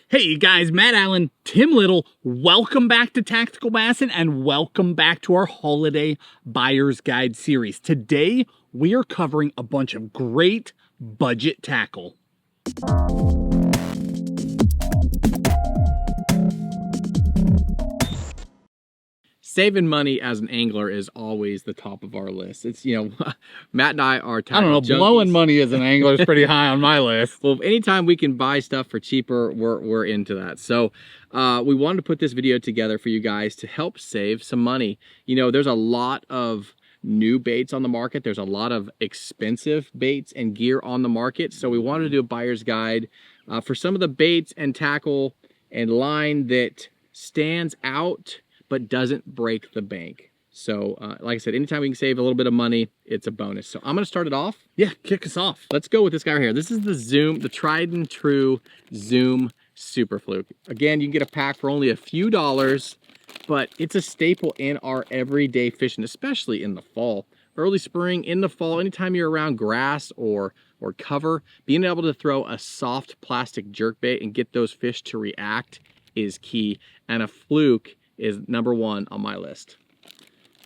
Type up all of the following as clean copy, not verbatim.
Hey you guys, Matt Allen, Tim Little, welcome back to Tactical Bassin' and welcome back to our Holiday Buyer's Guide series. Today, we are covering a bunch of great budget tackle. Saving money as an angler is always the top of our list. It's, Matt and I are tackle I don't know, junkies. blowing money as an angler is pretty high on my list. Well, anytime we can buy stuff for cheaper, we're into that. So we wanted to put this video together for you guys to help save some money. There's a lot of new baits on the market. There's a lot of expensive baits and gear on the market. So we wanted to do a buyer's guide for some of the baits and tackle and line that stands out but doesn't break the bank. So like I said, anytime we can save a little bit of money, it's a bonus. So I'm gonna start it off. Yeah, kick us off. Let's go with this guy right here. This is the Zoom, the tried and true Zoom Super Fluke. Again, you can get a pack for only a few dollars, but it's a staple in our everyday fishing, especially in the fall. Early spring, in the fall, anytime you're around grass or cover, being able to throw a soft plastic jerkbait and get those fish to react is key. And a Fluke is number one on my list.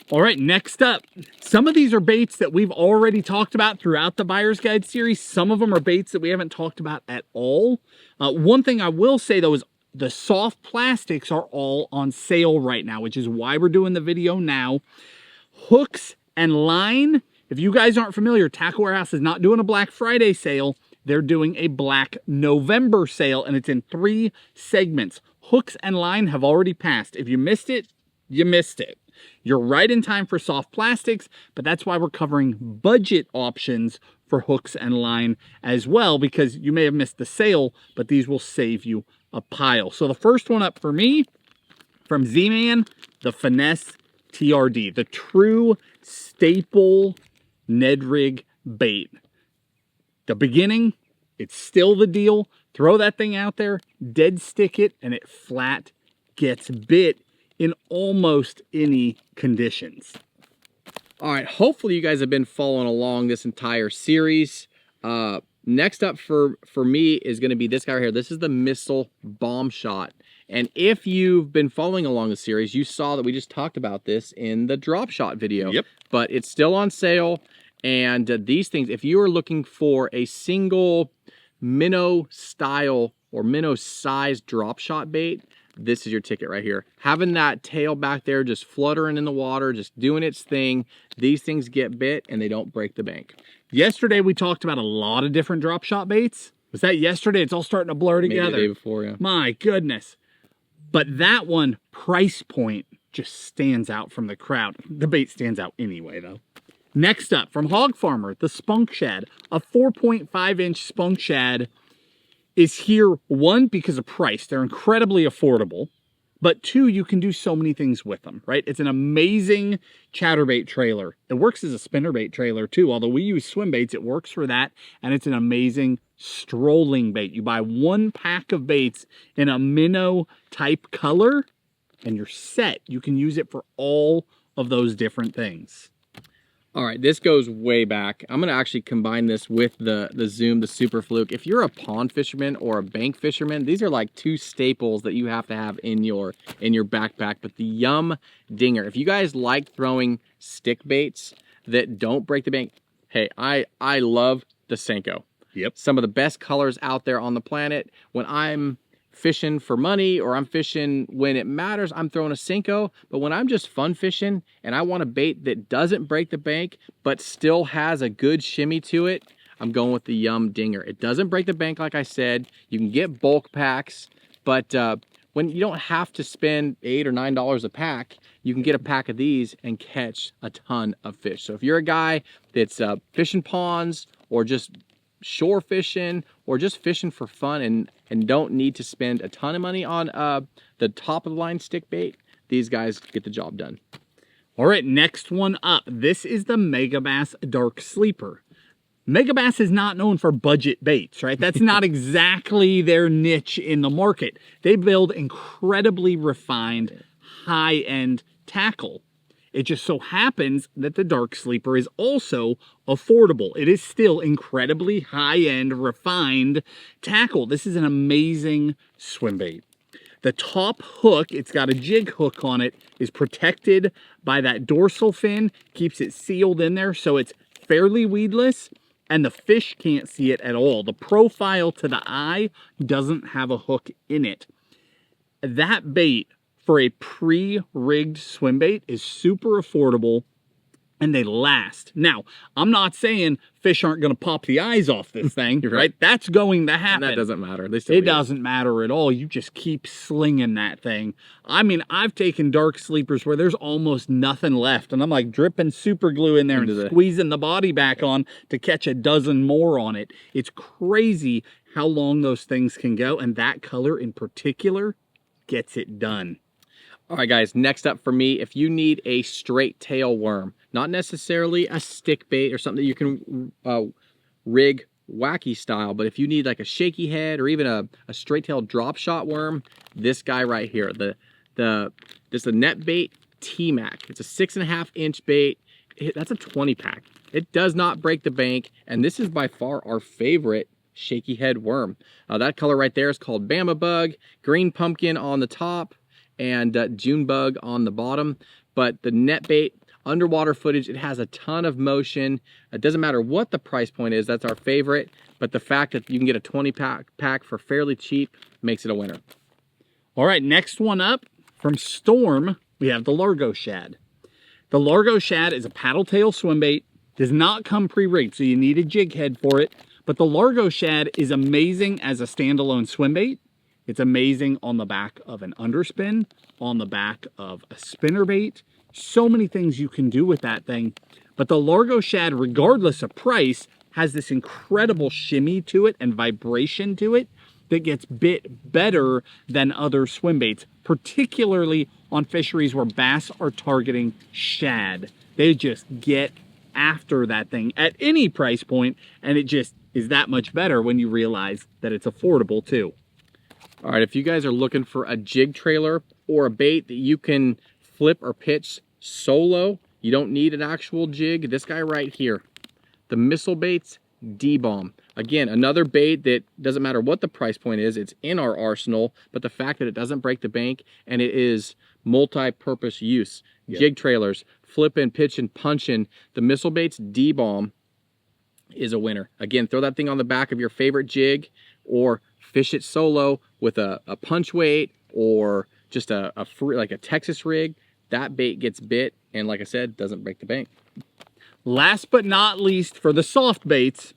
All right, next up, some of these are baits that we've already talked about throughout the Buyer's Guide series. Some of them are baits that we haven't talked about at all. One thing I will say though is the soft plastics are all on sale right now, which is why we're doing the video now. Hooks and line, if you guys aren't familiar, Tackle Warehouse is not doing a Black Friday sale. They're doing a Black November sale, and it's in 3 segments. Hooks and line have already passed. If you missed it, you missed it. You're right in time for soft plastics, but that's why we're covering budget options for hooks and line as well, because you may have missed the sale, but these will save you a pile. So the first one up for me, from Z-Man, the Finesse TRD, the true staple Ned rig bait. The beginning, it's still the deal. Throw that thing out there, dead stick it, and it flat gets bit in almost any conditions. All right, hopefully you guys have been following along this entire series. Next up for me is gonna be this guy right here. This is the Mistle Bomb shot. And if you've been following along the series, you saw that we just talked about this in the Dropshot video. Yep. But it's still on sale. And these things, if you are looking for a single minnow style or minnow size drop shot bait, this is your ticket right here. Having that tail back there just fluttering in the water, just doing its thing, these things get bit and they don't break the bank. Yesterday we talked about a lot of different drop shot baits. Was that yesterday? It's all starting to blur together. Maybe the day before, yeah. My goodness. But that one, price point, just stands out from the crowd. The bait stands out anyway though. Next up, from Hog Farmer, the Spunk Shad. A 4.5-inch Spunk Shad is here, 1, because of price. They're incredibly affordable. But 2, you can do so many things with them, right? It's an amazing chatterbait trailer. It works as a spinnerbait trailer too. Although we use swim baits, it works for that. And it's an amazing strolling bait. You buy 1 pack of baits in a minnow type color and you're set. You can use it for all of those different things. All right, this goes way back. I'm gonna actually combine this with the Zoom, the Super Fluke. If you're a pond fisherman or a bank fisherman, these are like 2 staples that you have to have in your backpack. But the Yum Dinger, if you guys like throwing stick baits that don't break the bank, hey, I love the Senko. Yep. Some of the best colors out there on the planet. When I'm fishing for money or I'm fishing when it matters, I'm throwing a Senko. But when I'm just fun fishing and I want a bait that doesn't break the bank but still has a good shimmy to it, I'm going with the Yum Dinger. It doesn't break the bank, like I said. You can get bulk packs, but when you don't have to spend $8 or $9 a pack, you can get a pack of these and catch a ton of fish. So if you're a guy that's fishing ponds or just shore fishing or just fishing for fun and don't need to spend a ton of money on the top of the line stick bait, these guys get the job done. All right, next one up. This is the Megabass Dark Sleeper. Megabass is not known for budget baits, right? That's not exactly their niche in the market. They build incredibly refined, high-end tackle. It just so happens that the Dark Sleeper is also affordable. It is still incredibly high-end, refined tackle. This is an amazing swim bait. The top hook, it's got a jig hook on it, is protected by that dorsal fin, keeps it sealed in there so it's fairly weedless, and the fish can't see it at all. The profile to the eye doesn't have a hook in it. That bait for a pre-rigged swim bait is super affordable, and they last. Now, I'm not saying fish aren't going to pop the eyes off this thing, right? That's going to happen. And that doesn't matter. It doesn't matter at all. You just keep slinging that thing. I mean, I've taken Dark Sleepers where there's almost nothing left, and I'm like dripping super glue in there and squeezing the body back on to catch a dozen more on it. It's crazy how long those things can go, and that color in particular gets it done. All right, guys, next up for me, if you need a straight tail worm, not necessarily a stick bait or something that you can rig wacky style, but if you need like a shaky head or even a straight tail drop shot worm, this guy right here, this is the Netbait TMac. It's a 6.5 inch bait. That's a 20 pack. It does not break the bank, and this is by far our favorite shaky head worm. That color right there is called Bama Bug, green pumpkin on the top, and June bug on the bottom. But the Netbait underwater footage, it has a ton of motion. It doesn't matter what the price point is, that's our favorite. But the fact that you can get a 20 pack for fairly cheap makes it a winner. All right, next one up from Storm, we have the Largo Shad. The Largo Shad is a paddle tail swim bait, does not come pre-rigged, so you need a jig head for it. But the Largo Shad is amazing as a standalone swim bait. It's amazing on the back of an underspin, on the back of a spinnerbait. So many things you can do with that thing. But the Largo Shad, regardless of price, has this incredible shimmy to it and vibration to it that gets bit better than other swim baits, particularly on fisheries where bass are targeting shad. They just get after that thing at any price point, and it just is that much better when you realize that it's affordable too. All right, if you guys are looking for a jig trailer or a bait that you can flip or pitch solo, you don't need an actual jig, this guy right here, the Mistle Baits Debom. Again, another bait that doesn't matter what the price point is, it's in our arsenal, but the fact that it doesn't break the bank and it is multi-purpose use. Yep. Jig trailers, flipping, pitching, punching, the Mistle Baits Debom is a winner. Again, throw that thing on the back of your favorite jig or fish it solo with a punch weight or just a free, like a Texas rig. That bait gets bit and, like I said, doesn't break the bank. Last but not least, for the soft baits,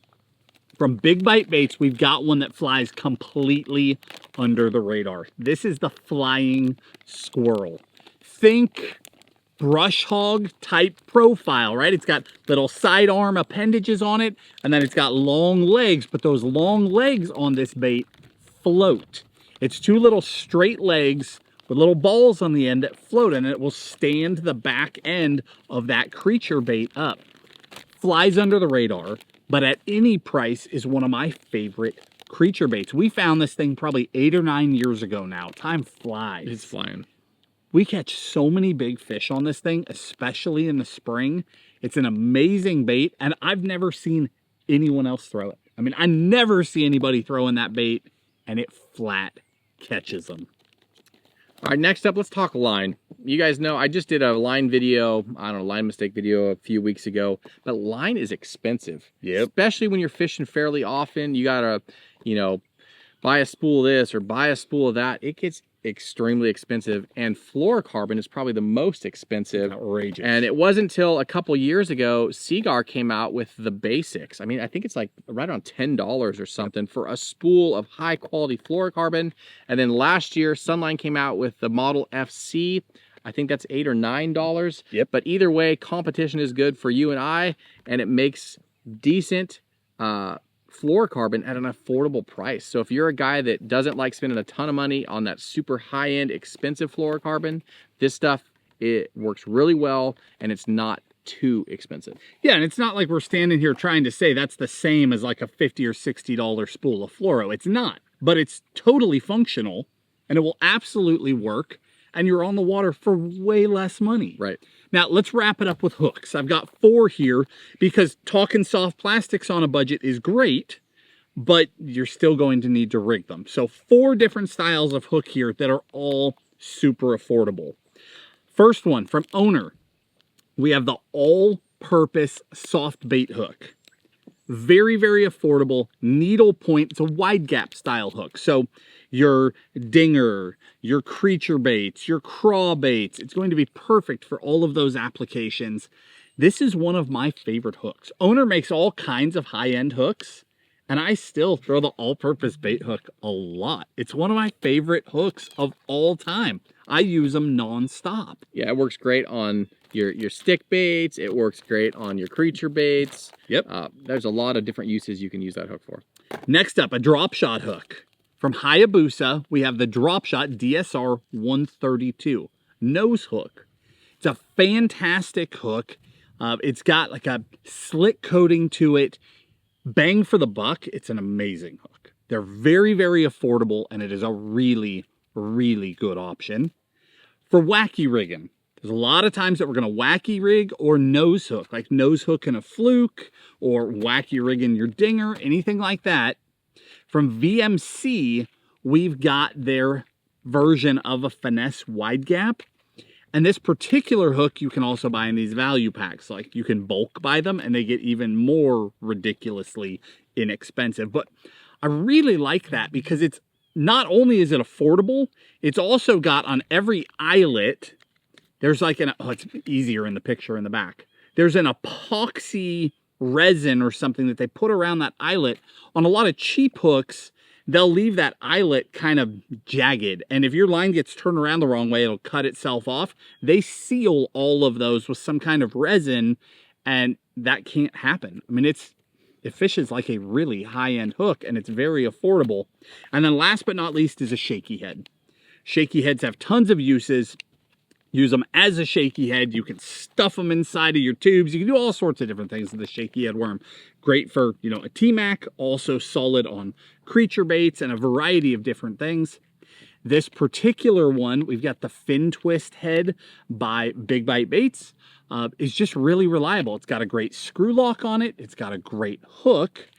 from Big Bite Baits, we've got one that flies completely under the radar. This is the Flying Squirrel. Think brush hog type profile, right? It's got little sidearm appendages on it, and then it's got long legs, but those long legs on this bait float. It's two little straight legs with little balls on the end that float, and it will stand the back end of that creature bait up. Flies under the radar, but at any price is one of my favorite creature baits. We found this thing probably 8 or 9 years ago now. Time flies. It's flying. We catch so many big fish on this thing, especially in the spring. It's an amazing bait, and I've never seen anyone else throw it. I mean, I never see anybody throwing that bait, and it flat catches them. All right, next up, let's talk line. You guys know I just did a line video, I don't know, line mistake video a few weeks ago, but line is expensive. Yep. Especially when you're fishing fairly often. You gotta, you know, buy a spool of this or buy a spool of that. It gets extremely expensive, and fluorocarbon is probably the most expensive. Outrageous. And it wasn't until a couple years ago Seagar came out with the basics. I mean, I think it's like right around $10 or something for a spool of high quality fluorocarbon. And then last year Sunline came out with the Model FC. I think that's $8 or $9. Yep. But either way, competition is good for you and I, and it makes decent fluorocarbon at an affordable price. So if you're a guy that doesn't like spending a ton of money on that super high-end expensive fluorocarbon, this stuff, it works really well and it's not too expensive. Yeah, and it's not like we're standing here trying to say that's the same as like a $50 or $60 spool of fluoro. It's not, but it's totally functional and it will absolutely work. and you're on the water for way less money. Right. Now, let's wrap it up with hooks. I've got 4 here because talking soft plastics on a budget is great, but you're still going to need to rig them. So 4 different styles of hook here that are all super affordable. First one from Owner, we have the all-purpose soft bait hook. Very, very affordable, needle point. It's a wide gap style hook. So your dinger, your creature baits, your craw baits, it's going to be perfect for all of those applications. This is one of my favorite hooks. Owner makes all kinds of high-end hooks, and I still throw the all-purpose bait hook a lot. It's one of my favorite hooks of all time. I use them non-stop. Yeah, it works great on your stick baits. It works great on your creature baits. Yep. There's a lot of different uses you can use that hook for. Next up, a Dropshot hook. From Hayabusa, we have the Dropshot DSR 132 nose hook. It's a fantastic hook. It's got like a slick coating to it. Bang for the buck, it's an amazing hook. They're very, very affordable, and it is a really, really good option. For wacky rigging, there's a lot of times that we're going to wacky rig or nose hook, like nose hook in a Fluke or wacky rig in your dinger, anything like that. From VMC, we've got their version of a finesse wide gap. And this particular hook you can also buy in these value packs. Like you can bulk buy them and they get even more ridiculously inexpensive. But I really like that because it's not only is it affordable, it's also got on every eyelet, there's like it's easier in the picture in the back. There's an epoxy resin or something that they put around that eyelet. On a lot of cheap hooks, they'll leave that eyelet kind of jagged. And if your line gets turned around the wrong way, it'll cut itself off. They seal all of those with some kind of resin, and that can't happen. I mean, it fishes like a really high-end hook, and it's very affordable. And then last but not least is a shaky head. Shaky heads have tons of uses. Use them as a shaky head. You can stuff them inside of your tubes. You can do all sorts of different things with the shaky head worm. Great for, a TMac, also solid on creature baits and a variety of different things. This particular one, we've got the fin twist head by Big Bite Baits. Is just really reliable. It's got a great screw lock on it. It's got a great hook.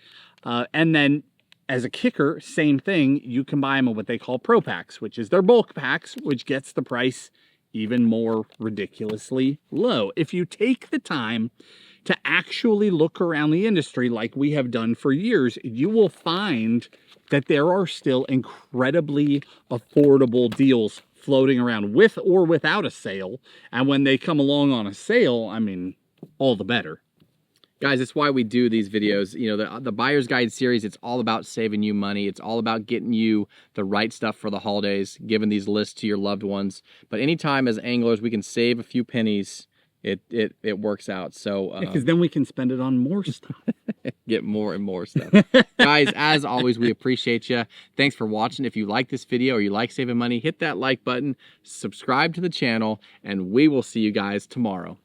And then as a kicker, same thing, you can buy them in what they call Pro Packs, which is their bulk packs, which gets the price even more ridiculously low. If you take the time to actually look around the industry like we have done for years, you will find that there are still incredibly affordable deals floating around with or without a sale. And when they come along on a sale, I mean, all the better. Guys, that's why we do these videos. The Buyer's Guide series, it's all about saving you money. It's all about getting you the right stuff for the holidays, giving these lists to your loved ones. But anytime as anglers we can save a few pennies, it works out. So because then we can spend it on more stuff. Get more and more stuff. Guys, as always, we appreciate you. Thanks for watching. If you like this video or you like saving money, hit that like button, subscribe to the channel, and we will see you guys tomorrow.